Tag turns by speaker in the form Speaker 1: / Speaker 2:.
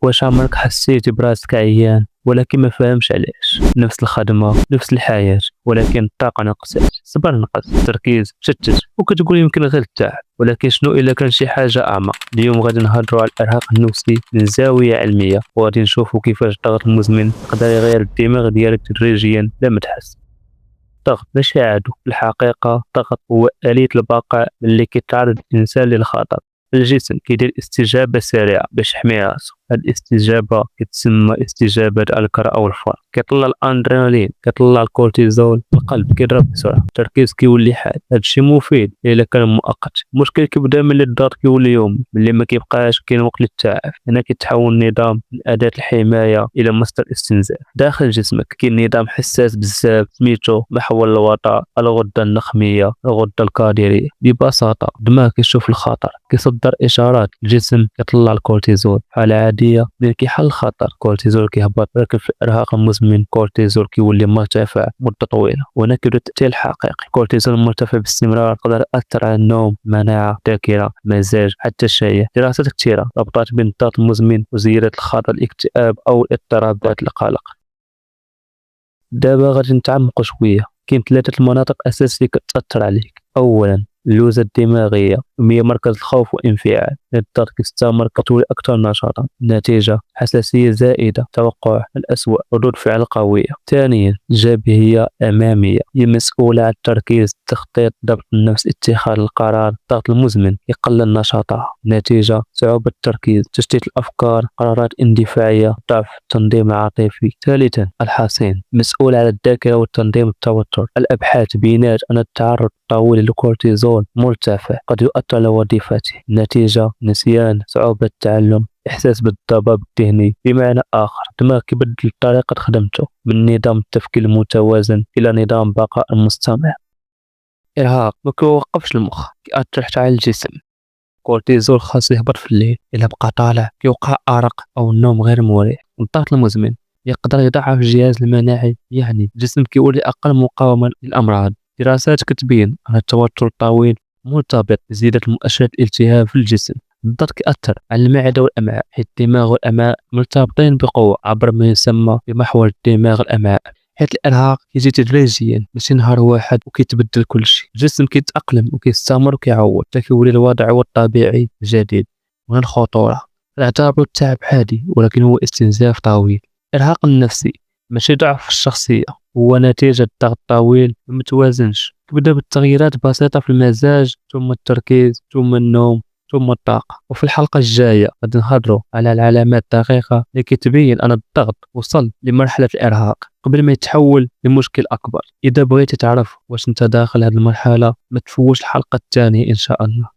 Speaker 1: واش عمرك حسيتي براسك عيان ولكن ما فهمش علاش؟ نفس الخدمه نفس الحياه ولكن الطاقه نقصت، الصبر نقص، التركيز مشتت، وكتقول يمكن غير التعب. ولكن شنو الا كان شي حاجه اعمق؟ اليوم غادي نهضروا على الارهاق النفسي من زاويه علميه، وغادي نشوفوا كيفاش الضغط المزمن يقدر يغير الدماغ ديالك تدريجيا بلا ما تحس. الضغط ماشي عدو، في الحقيقه الضغط هو آلية البقاء اللي كيتعرض الانسان للخطر. الجسم كيدير استجابه سريعه باش يحمي راسو، هاد الاستجابه كتسمى استجابه الكر او الفر. كيطلع الادرينالين، كيطلع الكورتيزول، القلب كيضرب بسرعه، التركيز كيولي حاد. هادشي مفيد الا كان مؤقت. المشكل كيبدا ملي الضغط كيولي يومي، ملي ما كيبقاش كاين وقت للتعافي. هنا كيتحول النظام من اداه الحمايه الى مصدر استنزاف. داخل جسمك كاين نظام حساس بزاف سميتو محور الوتر، الغده النخاميه، الغده الكظريه. ببساطه الدماغ كيشوف الخطر، كيصدر اشارات، الجسم كيطلع الكورتيزول. حالة عاديه ملي كيحل الخطر الكورتيزول كيهبط، ولكن في الارهاق المزمن الكورتيزول كيولي مرتفع مده طويله. وهنا كيبدا التاثير الحقيقي. الكورتيزول مرتفع باستمرار يقدر ياثر على النوم، المناعه، الذاكره، المزاج، حتى الشهيه. دراسات كثيره ربطت بين الضغط المزمن وزياده الخطر الاكتئاب او الاضطرابات القلق. دابا غادي نتعمقوا شويه. كاين ثلاثه المناطق اساسيه كتاثر عليك. اولا اللوزة الدماغية، هي مركز الخوف والانفعال. الضغط كيستمر كتولي أكثر نشاطا، النتيجة حساسية زائدة، توقع الأسوأ، ردود فعل قوية. ثانيا الجبهية أمامية، هي مسؤولة عن التركيز، التخطيط، ضبط النفس، اتخاذ القرار. الضغط المزمن يقلل نشاطها، النتيجة صعوبة التركيز، تشتيت الأفكار، قرارات اندفاعية، ضعف التنظيم العاطفي. ثالثا الحصين، مسؤول على الذاكرة وتنظيم التوتر. الأبحاث بينات أن التعرض الطويل للكورتيزول مرتفع قد يؤثر على وظيفته، النتيجة نسيان، صعوبة التعلم، إحساس بالضباب الذهني. بمعنى آخر الدماغ كيبدل طريقة خدمته من نظام التفكير المتوازن إلى نظام بقاء مستمر. إرهاق ما كيوقفش المخ، كيأثر حتى على الجسم. الكورتيزول خاص يهبط في الليل، إلا بقى طالع كيوقع أرق أو النوم غير مريح. الضغط المزمن يقدر يضعف الجهاز المناعي، يعني الجسم كيولي أقل مقاومة للأمراض. دراسات كتبين أن التوتر الطويل مرتبط بزيادة مؤشرات الالتهاب في الجسم. الضغط كيأثر على المعدة والأمعاء، حيث الدماغ والأمعاء مرتبطين بقوة عبر ما يسمى بمحور الدماغ الأمعاء. حيث الإرهاق كيجي تدريجيا ماشي نهار واحد وكيتبدل كل شيء. الجسم كيتأقلم وكيستمر وكيعوض حتى كيولي الوضع هو الطبيعي الجديد. من الخطورة نعتبر التعب عادي، ولكن هو استنزاف طويل. الإرهاق النفسي ماشي ضعف في الشخصية، هو نتيجة ضغط طويل متوازنش. كيبدا بالتغييرات بسيطة في المزاج، ثم التركيز، ثم النوم، ثم الطاقة. وفي الحلقة الجاية غادي نهضروا على العلامات الدقيقة اللي كتبين أن الضغط وصل لمرحلة الإرهاق قبل ما يتحول لمشكل أكبر. إذا بغيتي تعرف واش أنت داخل هذه المرحلة ما تفوتش الحلقة الثانية إن شاء الله.